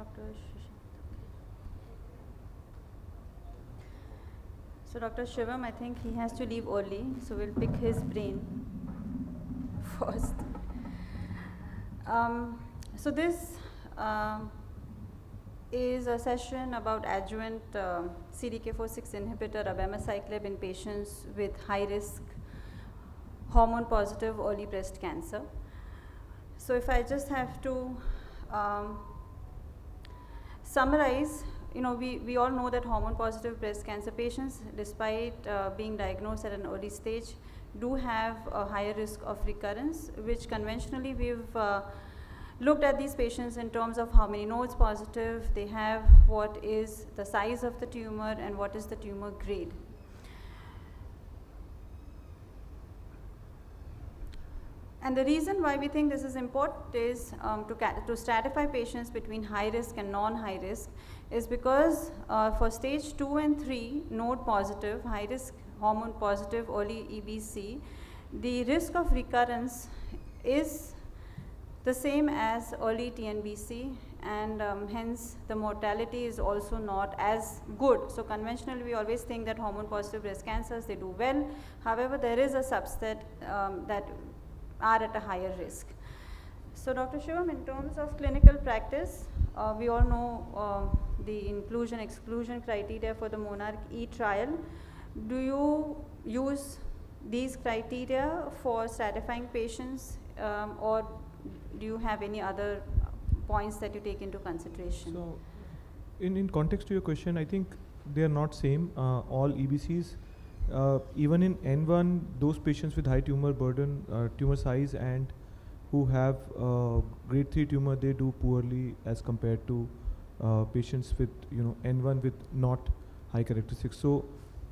Dr. Shishant. So Dr. Shivam, I think he has to leave early, so we'll pick his brain first. So this is a session about adjuvant CDK4/6 inhibitor abemaciclib in patients with high-risk hormone-positive early breast cancer. So if I just have to summarize, we all know that hormone-positive breast cancer patients, despite being diagnosed at an early stage, do have a higher risk of recurrence, which conventionally we've looked at these patients in terms of how many nodes positive they have, what is the size of the tumor, and what is the tumor grade. And the reason why we think this is important is to stratify patients between high risk and non-high risk is because for stage 2 and 3 node positive, high risk hormone positive early EBC, the risk of recurrence is the same as early TNBC, and hence the mortality is also not as good. So conventionally we always think that hormone positive breast cancers, they do well. However, there is a subset that are at a higher risk. So Dr. Shivam, in terms of clinical practice, we all know the inclusion-exclusion criteria for the Monarch E trial. Do you use these criteria for stratifying patients, or do you have any other points that you take into consideration? So, in context to your question, I think they are not same. All EBCs, even in N1, those patients with high tumor burden, tumor size, and who have grade 3 tumor, they do poorly as compared to patients with N1 with not high characteristics. So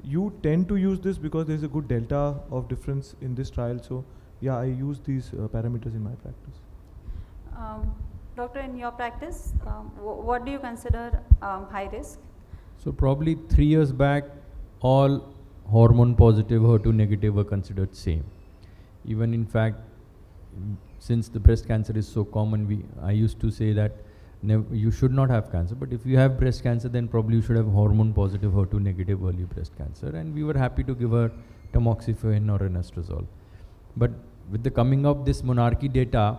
you tend to use this because there is a good delta of difference in this trial. So yeah, I use these parameters in my practice. Doctor, in your practice, what do you consider high risk? So probably 3 years back, all hormone positive, HER2 negative were considered same. Even in fact, since the breast cancer is so common, I used to say that you should not have cancer, but if you have breast cancer, then probably you should have hormone positive, HER2 negative early breast cancer, and we were happy to give her tamoxifen or anastrozole. But with the coming of this Monarchy data,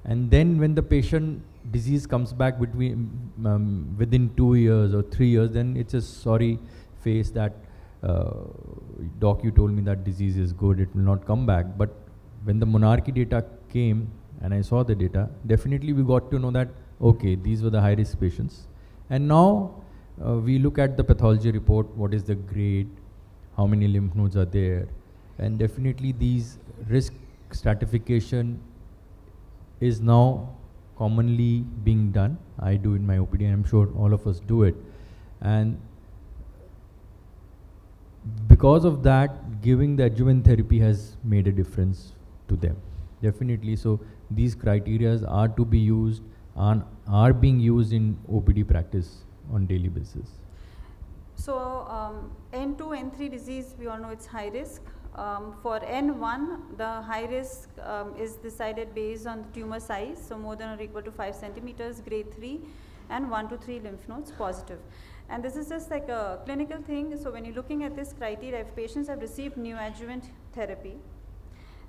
and then when the patient disease comes back within 2 years or 3 years, then it's a sorry face that doc, you told me that disease is good, it will not come back. But when the Monarchy data came and I saw the data, definitely we got to know that, okay, these were the high risk patients. And now we look at the pathology report, what is the grade, how many lymph nodes are there, and definitely these risk stratification is now commonly being done. I do in my OPD, and I'm sure all of us do it. And because of that, giving the adjuvant therapy has made a difference to them. Definitely, so these criteria are to be used and are being used in OPD practice on daily basis. So N2, N3 disease, we all know it's high risk. For N1, the high risk is decided based on the tumor size, so more than or equal to 5 centimeters, grade 3, and 1 to 3 lymph nodes positive. And this is just like a clinical thing. So when you're looking at this criteria, if patients have received neoadjuvant therapy,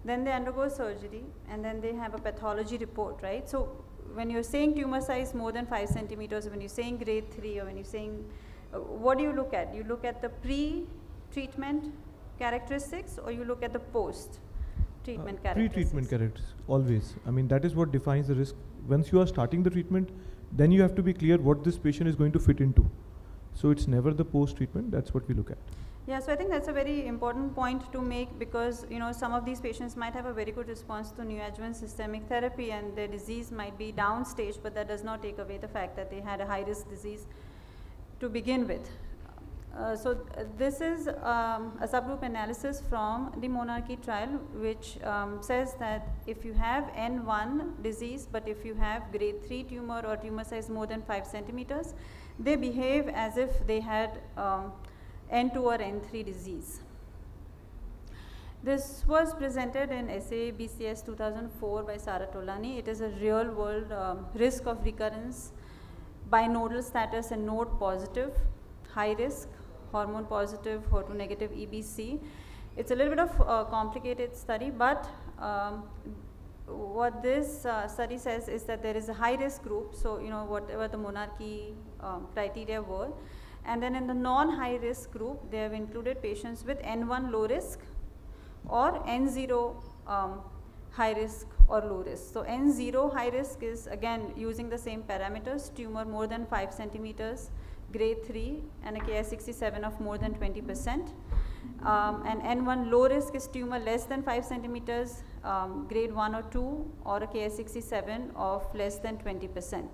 then they undergo surgery, and then they have a pathology report, right? So when you're saying tumor size more than 5 centimeters, when you're saying grade 3, or when you're saying, what do you look at? You look at the pre-treatment characteristics, or you look at the post-treatment characteristics? Pre-treatment characteristics, always. I mean, that is what defines the risk. Once you are starting the treatment, then you have to be clear what this patient is going to fit into. So it's never the post-treatment, that's what we look at. Yeah, so I think that's a very important point to make, because some of these patients might have a very good response to neoadjuvant systemic therapy and their disease might be downstage, but that does not take away the fact that they had a high-risk disease to begin with. This is a subgroup analysis from the Monarchy trial, which says that if you have N1 disease, but if you have grade 3 tumor or tumor size more than 5 centimeters, they behave as if they had N2 or N3 disease. This was presented in SABCS 2004 by Sara Tolani. It is a real world risk of recurrence binodal status and node positive, high risk, hormone positive, HER2 negative EBC. It's a little bit of a complicated study, but what this study says is that there is a high risk group, so whatever the monarchy criteria were, and then in the non-high risk group they have included patients with N1 low risk or N0 high risk or low risk. So N0 high risk is again using the same parameters, tumor more than 5 centimeters, grade 3 and a Ki67 of more than 20%. And N1 low risk is tumor less than 5 centimeters, grade 1 or 2 or a Ki67 of less than 20%.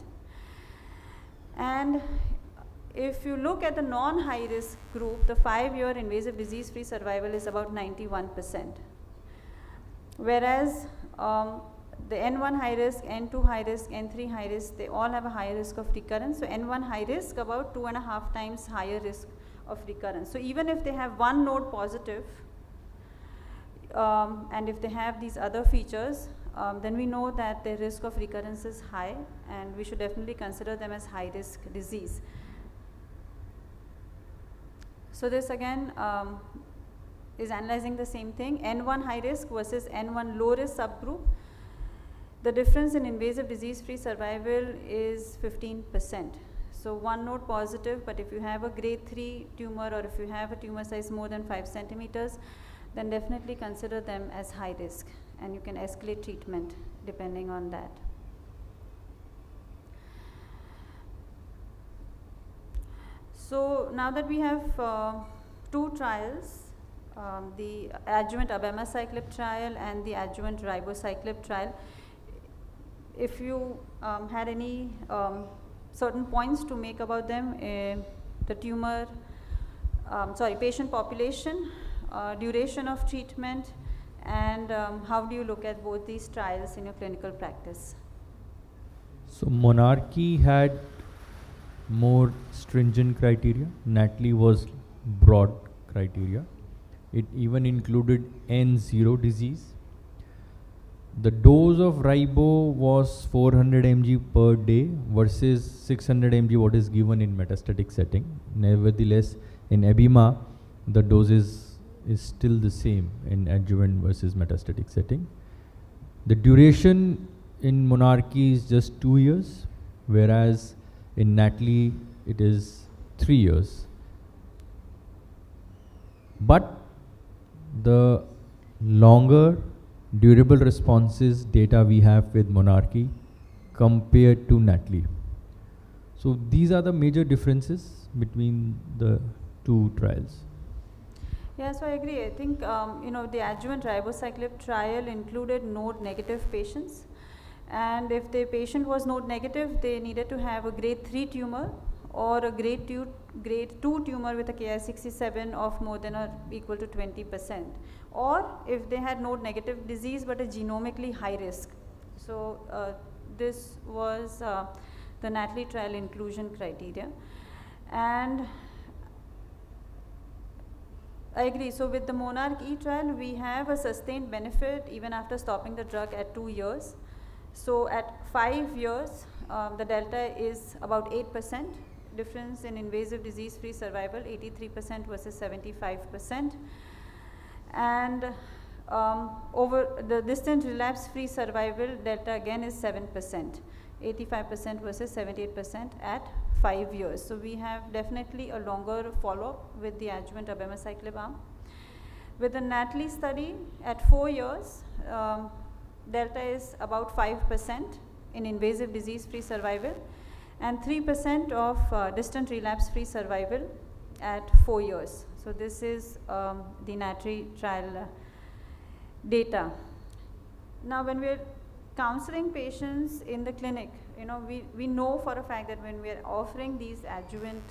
And if you look at the non-high risk group, the 5-year invasive disease-free survival is about 91%. Whereas the N1 high risk, N2 high risk, N3 high risk, they all have a higher risk of recurrence. So N1 high risk about 2.5 times higher risk of recurrence. So even if they have one node positive and if they have these other features, then we know that their risk of recurrence is high and we should definitely consider them as high risk disease. So this again is analyzing the same thing, N1 high risk versus N1 low risk subgroup. The difference in invasive disease-free survival is 15%. So one node positive, but if you have a grade 3 tumor or if you have a tumor size more than 5 centimeters, then definitely consider them as high risk and you can escalate treatment depending on that. So now that we have 2 trials, the adjuvant abemaciclib trial and the adjuvant ribociclib trial, if you had any certain points to make about them, the tumor, patient population, duration of treatment, and how do you look at both these trials in your clinical practice? So monarchy had more stringent criteria. Natalie was broad criteria. It even included N0 disease. The dose of ribo was 400 mg per day versus 600 mg what is given in metastatic setting. Nevertheless, in ABEMA, the dose is still the same in adjuvant versus metastatic setting. The duration in monarchy is just 2 years, whereas in Natalie it is 3 years. But the longer durable responses data we have with monarchy compared to Natalie. So these are the major differences between the 2 trials. Yeah, so I agree. I think the adjuvant ribociclib trial included node negative patients, and if the patient was node negative, they needed to have a grade 3 tumor or a grade 2 tumor with a Ki67 of more than or equal to 20%, or if they had node negative disease but a genomically high risk. So this was the Natalie trial inclusion criteria, and I agree. So with the Monarch E trial, we have a sustained benefit even after stopping the drug at 2 years. So at 5 years, the delta is about 8%. Difference in invasive disease-free survival, 83% versus 75%. And over the distant relapse-free survival delta again is 7%, 85% versus 78% at 5 years. So we have definitely a longer follow-up with the adjuvant abemaciclib arm. With the Natalie study at 4 years, delta is about 5% in invasive disease-free survival and 3% of distant relapse-free survival at 4 years. So this is the Natalie trial data. Now when we are counseling patients in the clinic, we know for a fact that when we are offering these adjuvant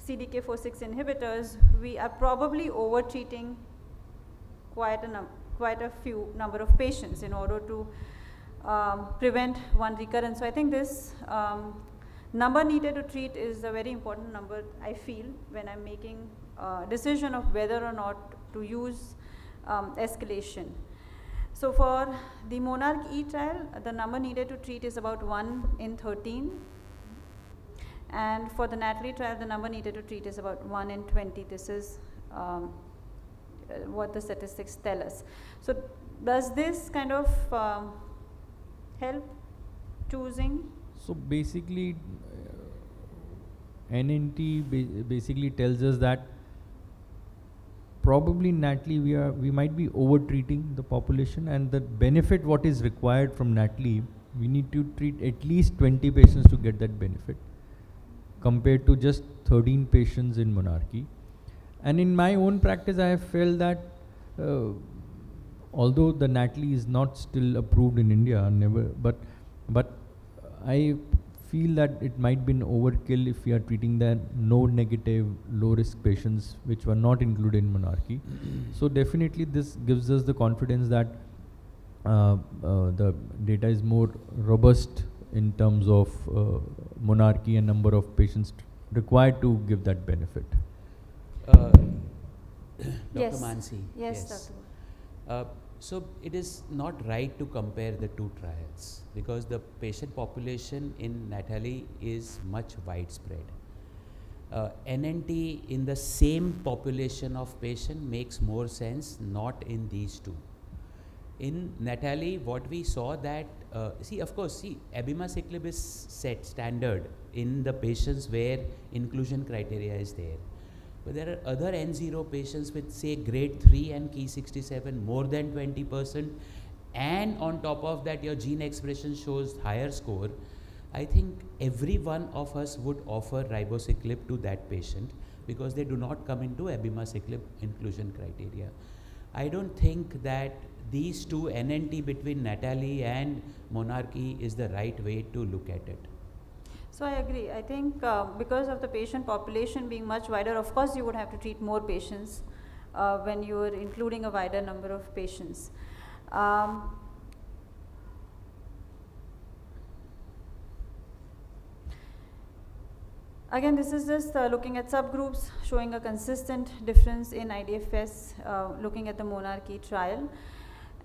CDK4/6 inhibitors, we are probably over-treating quite a few number of patients in order to prevent one recurrence. So I think this number needed to treat is a very important number, I feel, when I'm making a decision of whether or not to use escalation. So for the Monarch E trial, the number needed to treat is about 1 in 13. And for the NATALY trial, the number needed to treat is about 1 in 20. This is what the statistics tell us. So does this kind of help choosing? So basically, NNT basically tells us that probably NATALY we might be over treating the population, and the benefit what is required from NATALY, we need to treat at least 20 patients to get that benefit, compared to just 13 patients in monarchy. And in my own practice, I have felt that although the NATALY is not still approved in India, but I feel that it might be an overkill if we are treating the node negative, low risk patients which were not included in monarchy. So definitely this gives us the confidence that the data is more robust in terms of monarchy and number of patients required to give that benefit. Dr. Yes. Mansi. Yes, Dr. So it is not right to compare the two trials because the patient population in NATALY is much widespread. NNT in the same population of patient makes more sense, not in these two. In NATALY, what we saw that, abemaciclib is set standard in the patients where inclusion criteria is there. But there are other N0 patients with say grade 3 and Ki67 more than 20%, and on top of that your gene expression shows higher score. I think every one of us would offer ribociclib to that patient because they do not come into abemaciclib inclusion criteria. I don't think that these two NNT between NATALY and monarchy is the right way to look at it. So I agree. I think because of the patient population being much wider, of course you would have to treat more patients when you are including a wider number of patients. Again, this is just looking at subgroups, showing a consistent difference in IDFS, looking at the monarchy trial.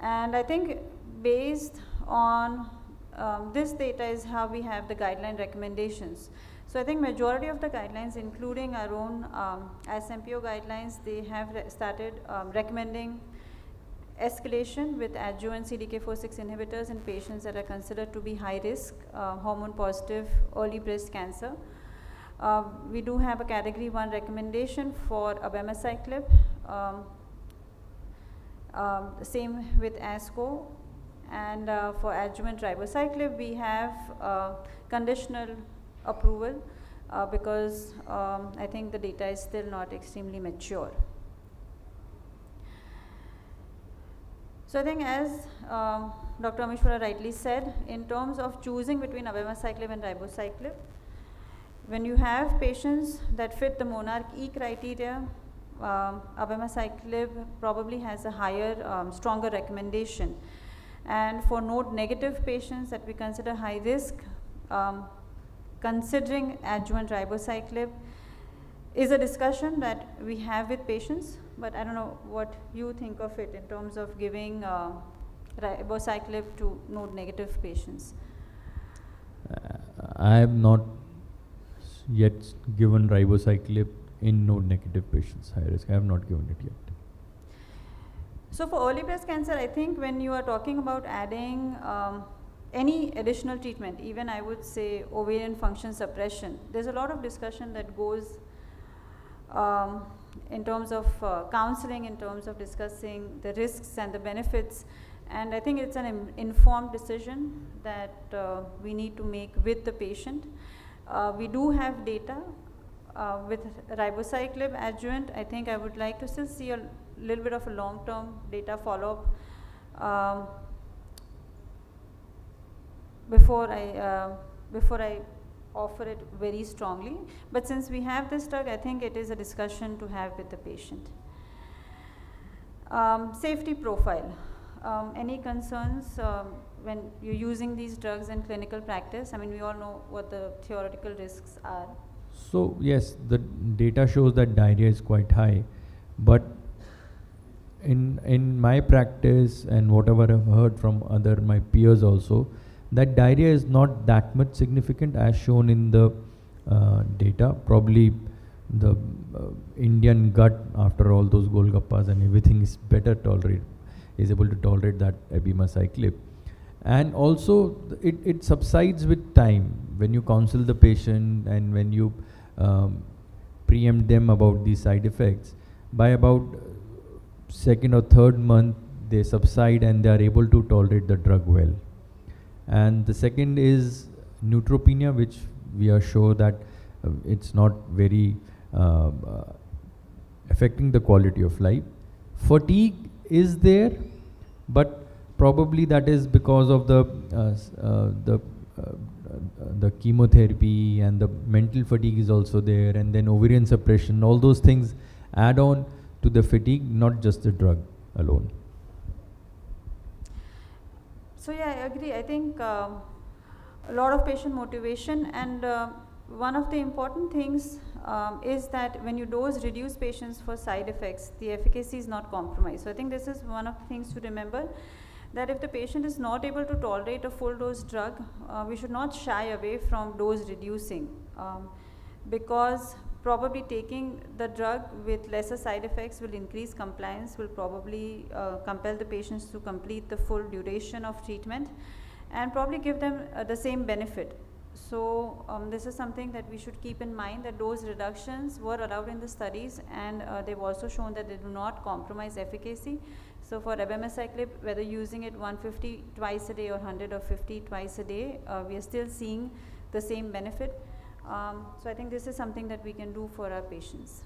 And I think based on this data is how we have the guideline recommendations. So I think majority of the guidelines, including our own SMPO guidelines, they have started recommending escalation with adjuvant CDK4/6 inhibitors in patients that are considered to be high risk, hormone positive, early breast cancer. We do have a category 1 recommendation for abemaciclib, same with ASCO. And for adjuvant ribociclib, we have conditional approval because I think the data is still not extremely mature. So I think as Dr. Amishwara rightly said, in terms of choosing between abemaciclib and ribociclib, when you have patients that fit the monarch E criteria, abemaciclib probably has a higher, stronger recommendation. And for node negative patients that we consider high risk, considering adjuvant ribociclib is a discussion that we have with patients, but I don't know what you think of it in terms of giving ribociclib to node negative patients. I have not yet given ribociclib in node negative patients high risk. I have not given it yet. So for early breast cancer, I think when you are talking about adding any additional treatment, even I would say ovarian function suppression, there's a lot of discussion that goes in terms of counseling, in terms of discussing the risks and the benefits. And I think it's an informed decision that we need to make with the patient. We do have data with ribociclib adjuvant. I think I would like to still see a little bit of a long-term data follow-up before I offer it very strongly. But since we have this drug, I think it is a discussion to have with the patient. Safety profile. Any concerns when you're using these drugs in clinical practice? I mean, we all know what the theoretical risks are. So yes, the data shows that diarrhea is quite high, but in my practice and whatever I've heard from my peers also, that diarrhea is not that much significant as shown in the data. Probably the Indian gut, after all those Golgappas and everything, is is able to tolerate that abemaciclib. And also it subsides with time when you counsel the patient and when you preempt them about these side effects. By about second or third month, they subside and they are able to tolerate the drug well. And the second is neutropenia, which we are sure that it's not very affecting the quality of life. Fatigue is there, but probably that is because of the chemotherapy, and the mental fatigue is also there, and then ovarian suppression. All those things add on to the fatigue, not just the drug alone. So yeah, I agree. I think a lot of patient motivation, and one of the important things is that when you dose reduce patients for side effects, the efficacy is not compromised. So I think this is one of the things to remember, that if the patient is not able to tolerate a full dose drug, we should not shy away from dose reducing, because probably taking the drug with lesser side effects will increase compliance, will probably compel the patients to complete the full duration of treatment, and probably give them the same benefit. So this is something that we should keep in mind, that dose reductions were allowed in the studies, and they've also shown that they do not compromise efficacy. So for abemaciclib, whether using it 150 twice a day or 100 or 50 twice a day, we are still seeing the same benefit. So I think this is something that we can do for our patients.